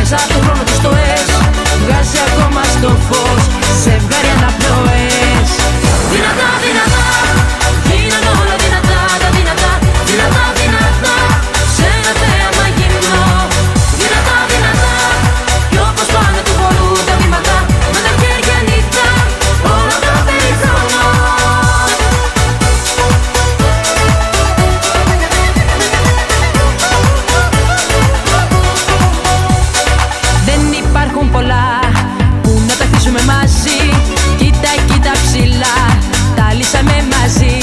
μέσα από τον χρόνο του στο ες, βγάζει ακόμα στο φως ζευγάρι αναπνοές. Δυνατά, δυνατά, γίναν όλα δυνατά, τα δυνατά, δυνατά, δυνατά, σε ένα θέαμα γυμνό. Δυνατά, δυνατά, κι όπως πάνε του χορού τα βήματα, με τα χέρια νύχτα, όλα τα περιθρονώ. Δεν υπάρχουν πολλά που να τα χτίσουμε μαζί. Κοίτα, κοίτα ψηλά, τα λύσαμε μαζί.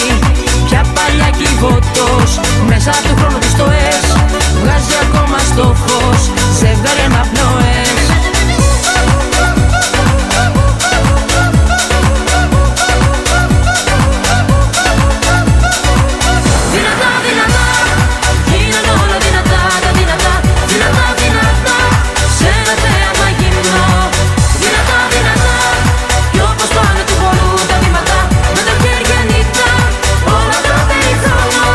Πια παλιά κυβωτός, μέσα από τον χρόνο του στο ες, βγάζει ακόμα στο φως ζευγάρι αναπνοές. Δυνατά, δυνατά, γίναν όλα δυνατά, τα δυνατά, δυνατά, δυνατά, σε ένα θέαμα γυμνό. Δυνατά, δυνατά, κι όπως πάνε του χορού τα βήματα, με τα χέρια νύχτα, όλα τα περιθρονώ.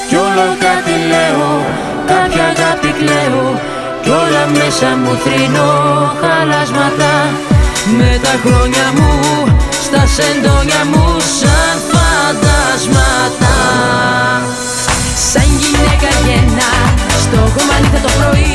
Κι όλο κάτι λέω, κάποια αγάπη κλαίω, κι όλα μέσα μου θρηνώ χαλάσματα. Με τα χρόνια μου, στα σεντόνια μου σαν φαντάσματα. Σαν γυναίκα γεννά, στο κομμάτι το πρωί,